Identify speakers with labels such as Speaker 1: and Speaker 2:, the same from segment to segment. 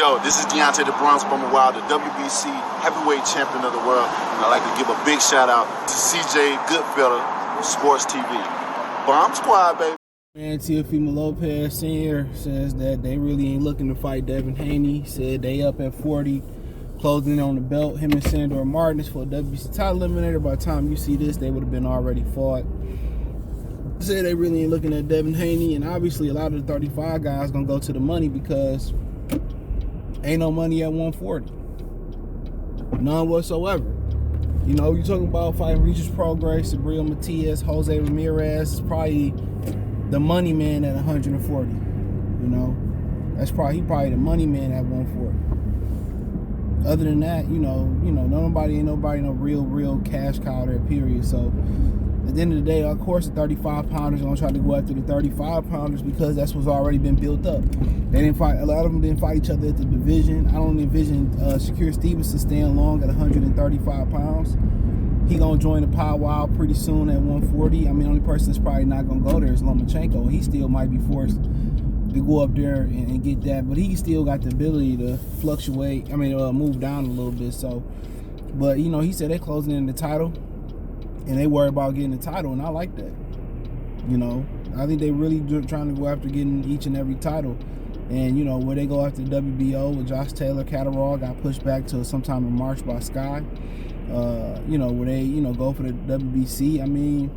Speaker 1: Yo, this is Deontay the Bronx Bummer Wild, the WBC heavyweight champion of the world. And I'd like to give a big shout out to CJ Goodfellow, Sports TV. Bomb Squad, baby.
Speaker 2: Man, Teofimo Lopez Sr. says that they really ain't looking to fight Devin Haney. Said they up at 40, closing in on the belt. Him and Sandor Martin is for a WBC title eliminator. By the time you see this, they would have been already fought. Said they really ain't looking at Devin Haney, and obviously a lot of the 35 guys gonna go to the money because ain't no money at 140. None whatsoever. You know, you're talking about fighting Regis Prograis, Sabril Matias, Jose Ramirez. It's probably the money man at 140. You know, that's probably the money man at 140. Other than that, you know, ain't nobody no real cash cow there, period. So at the end of the day, of course, the 35 pounders are gonna try to go after the 35 pounders because that's what's already been built up. They didn't fight. A lot of them didn't fight each other at the division. I don't envision Shakur Stevenson staying long at 135 pounds. He gonna join the powwow pretty soon at 140. I mean, the only person that's probably not gonna go there is Lomachenko. He still might be forced to go up there and get that, but he still got the ability to fluctuate. I mean, move down a little bit. So, but you know, he said they're closing in the title, and they worry about getting the title, and I like that. You know, I think they really trying to go after getting each and every title. And, you know, where they go after the WBO with Josh Taylor, Catterall got pushed back to sometime in March by Sky. You know, where they, go for the WBC. I mean,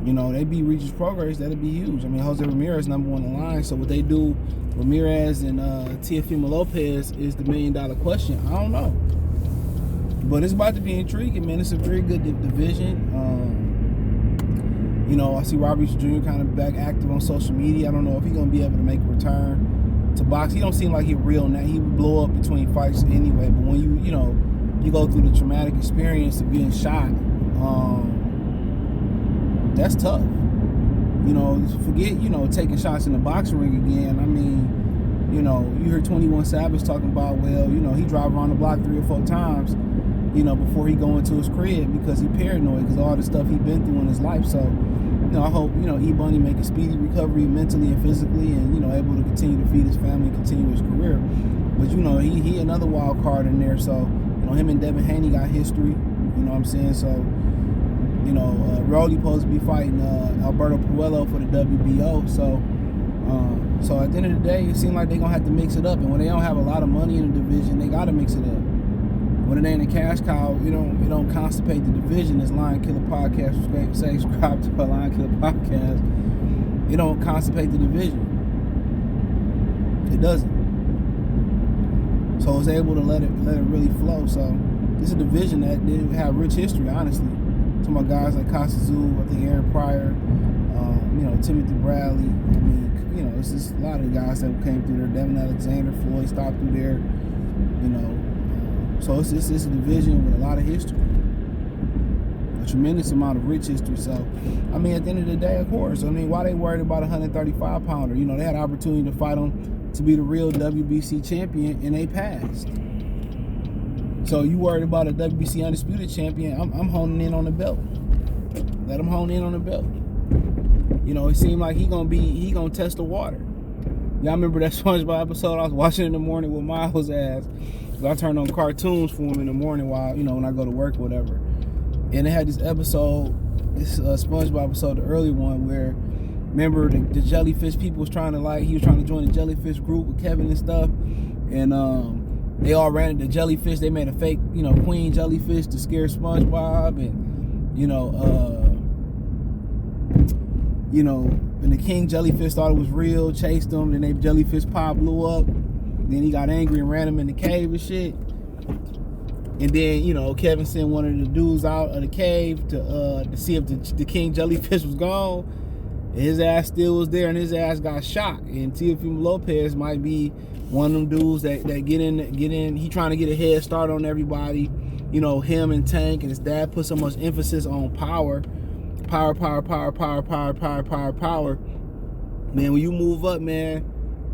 Speaker 2: they beat Regis Prograis, that'd be huge. I mean, Jose Ramirez number one in the line. So what they do, Ramirez and Teofimo Lopez, is the $1 million question. I don't know. But it's about to be intriguing, man. It's a very good division. I see Robert Jr. kind of back active on social media. I don't know if he's going to be able to make a return to box. He don't seem like he's real now. He would blow up between fights anyway. But when you go through the traumatic experience of being shot, that's tough. Forget, taking shots in the boxing ring again. I mean, you heard 21 Savage talking about, he drive around the block 3 or 4 times, before he go into his crib because he paranoid because all the stuff he been through in his life. So, I hope, E-Bunny make a speedy recovery mentally and physically and, able to continue to feed his family and continue his career. But, he another wild card in there. So, him and Devin Haney got history, you know what I'm saying? So, Rolly supposed to be fighting Alberto Puello for the WBO. So at the end of the day, it seems like they're going to have to mix it up. And when they don't have a lot of money in the division, they got to mix it up. When it ain't a cash cow, you don't constipate the division, as Lion Killer Podcast say, subscribe to a Lion Killer Podcast. It don't constipate the division. It doesn't. So it's able to let it really flow. So it's a division that did have rich history, honestly. Talking about guys like Costa-Zoo, I think Aaron Pryor, Timothy Bradley. I mean, it's just a lot of guys that came through there. Devin Alexander, Floyd stopped through there. So it's a division with a lot of history, a tremendous amount of rich history. So, I mean, at the end of the day, of course, why they worried about a 135 pounder? They had an opportunity to fight him to be the real WBC champion, and they passed. So you worried about a WBC undisputed champion? I'm honing in on the belt. Let him hone in on the belt. It seemed like he gonna test the water. Y'all remember that SpongeBob episode I was watching in the morning with Miles' ass? I turned on cartoons for him in the morning while, when I go to work or whatever. And they had this episode, SpongeBob episode, the early one, where, remember, the jellyfish people was trying to join the jellyfish group with Kevin and stuff. And they all ran into jellyfish. They made a fake, queen jellyfish to scare SpongeBob. And the king jellyfish thought it was real, chased them. Then the jellyfish pop blew up. Then he got angry and ran him in the cave and shit. And then, Kevin sent one of the dudes out of the cave to see if the king jellyfish was gone. And his ass still was there, and his ass got shot. And Teofimo Lopez might be one of them dudes that get in. He trying to get a head start on everybody. Him and Tank and his dad put so much emphasis on power. Power. Man, when you move up, man,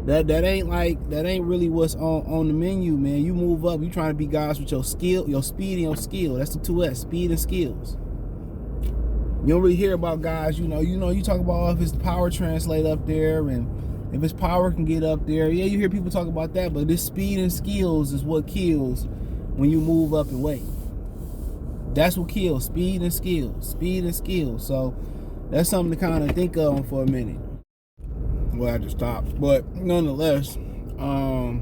Speaker 2: that ain't really what's on the menu, man. You move up, you trying to be guys with your skill, your speed and your skill. That's the 2S, speed and skills. You don't really hear about guys, you talk about if his power translate up there and If his power can get up there, yeah, you hear people talk about that, but this speed and skills is what kills when you move up in weight. That's what kills, speed and skills. Speed and skills. So that's something to kind of think of for a minute. Well, I just stopped. But nonetheless, a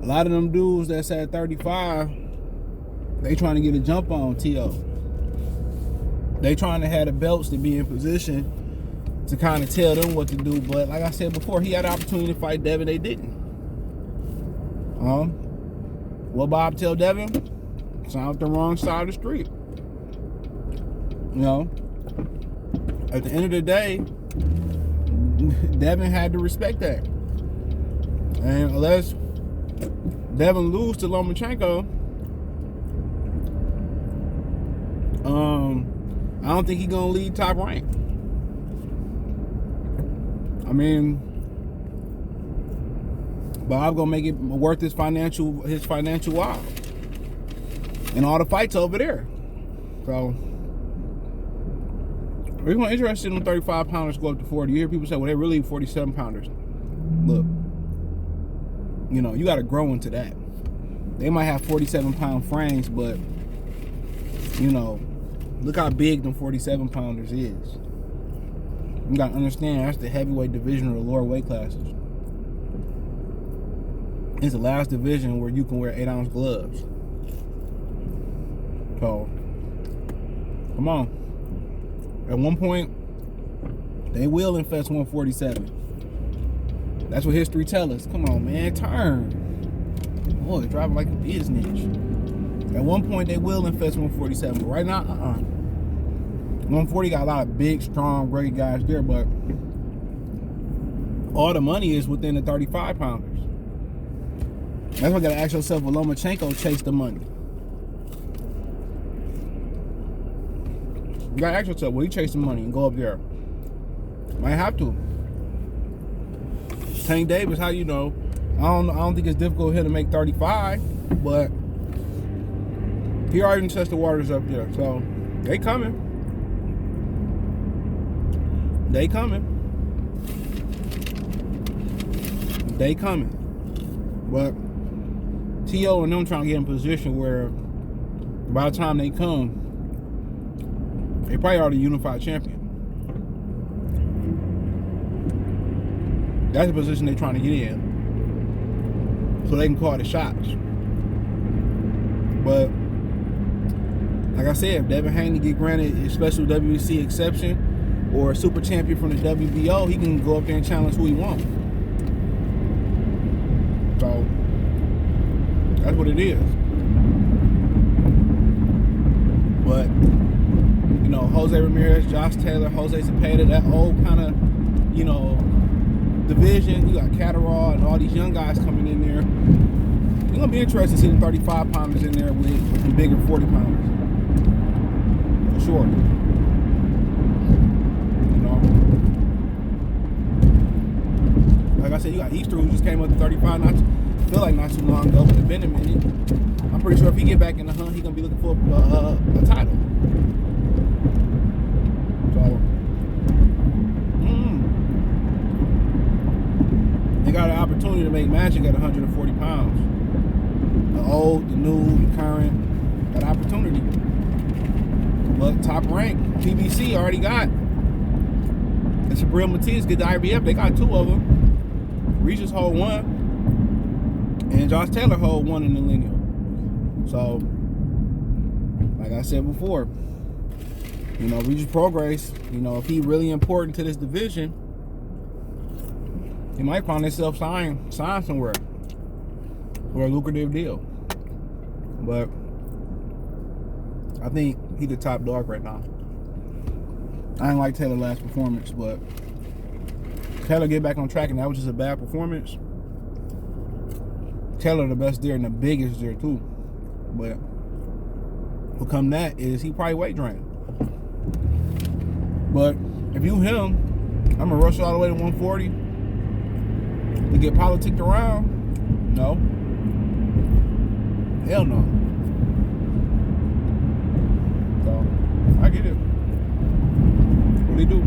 Speaker 2: lot of them dudes that's at 35, they trying to get a jump on T.O. They trying to have the belts to be in position to kind of tell them what to do. But like I said before, he had the opportunity to fight Devin. They didn't. What Bob tell Devin? Sound the wrong side of the street. You know, at the end of the day, Devin had to respect that. And unless Devin lose to Lomachenko, I don't think he's gonna lead top rank. I mean, Bob gonna make it worth his financial while. And all the fights over there. So if you're interested in 35 pounders go up to 40, you hear people say, well, they're really 47 pounders. Look, you know, you got to grow into that. They might have 47 pound frames, but you know, look how big them 47 pounders is. You got to understand, that's the heavyweight division of the lower weight classes. It's the last division where you can wear 8-ounce gloves. So, come on. At one point, they will infest 147. That's what history tells us. Come on, man, turn. Boy, driving like a business. At one point, they will infest 147. But right now, 140 got a lot of big, strong, great guys there, but all the money is within the 35 pounders. That's why you got to ask yourself, will Lomachenko chase the money? You gotta ask yourself, will he chase the money and go up there? Might have to. Tank Davis, how you know? I don't think it's difficult for him to make 35, but he already tested the waters up there. So they coming. They coming. They coming. But T.O. and them trying to get in position where by the time they come, they probably are the unified champion. That's the position they're trying to get in, so they can call the shots. But like I said, if Devin Haney get granted a special WBC exception or a super champion from the WBO, he can go up there and challenge who he wants. So that's what it is. But you know, Jose Ramirez, Josh Taylor, Jose Cepeda, that old kind of, you know, division. You got Catterall and all these young guys coming in there. You're going to be interested to see the 35 pounders in there with the bigger 40 pounders. For sure. You know? Like I said, you got Easter who just came up to 35, I feel like not too long ago, but it's been a minute. I'm pretty sure if he get back in the hunt, he's going to be looking for a title. They got an opportunity to make magic at 140 pounds. The old, the new, the current, that opportunity. But top rank, PBC already got. And Sabril Matias get the IBF. They got 2 of them. Regis hold 1, and Josh Taylor hold 1 in the lineal. So, like I said before, you know, Regis Prograis, you know, if he really important to this division, he might find himself signed somewhere for a lucrative deal. But I think he's the top dog right now. I didn't like Taylor's last performance, but Taylor get back on track, and that was just a bad performance. Taylor the best there and the biggest there too. But what come that is he probably weight drained. But if you him, I'm gonna rush all the way to 140 to get politicked around. No. Hell no. So I get it. What do you do?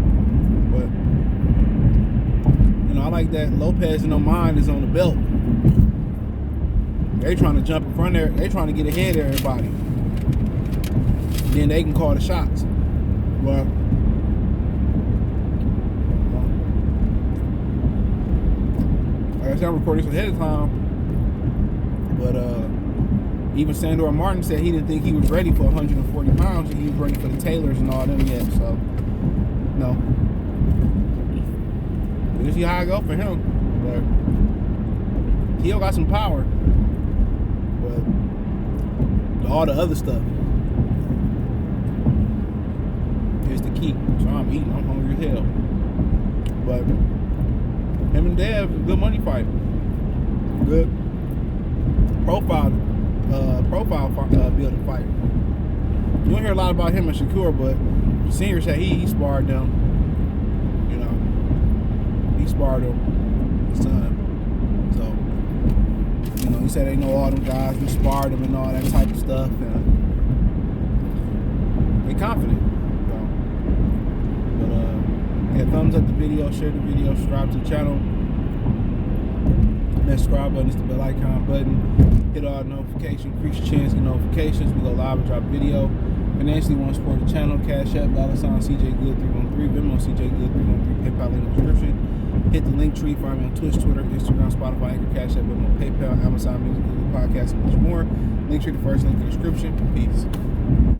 Speaker 2: But I like that Lopez and no mind is on the belt. They trying to jump in front there. They trying to get ahead of everybody. Then they can call the shots. But like I said, I'm recording this ahead of time. But even Sandor Martin said he didn't think he was ready for 140 pounds. And he was ready for the Taylors and all them yet. So no. We'll see how I go for him. But Teo got some power. But all the other stuff is the key. So I'm eating. I'm hungry as hell. But him and Dev, good money fight. Good profile building fight. You don't hear a lot about him and Shakur, but Senior said he sparred them. You know, he sparred him, his son. So, you know, he said they know all them guys who sparred him and all that type of stuff. And they confident. So, but yeah, thumbs up the video, share the video, subscribe to the channel. That subscribe button is the bell icon button. Hit all the notifications, increase your chance to get notifications. We go live and drop video. Financially want to support the channel, Cash App, $CJGood313, Venmo, CJGood313, PayPal link in the description. Hit the link tree, find me on Twitch, Twitter, Instagram, Spotify, Anchor, Cash App, Venmo, PayPal, Amazon Music, Google Podcasts, and much more. Link tree, the first link in the description. Peace.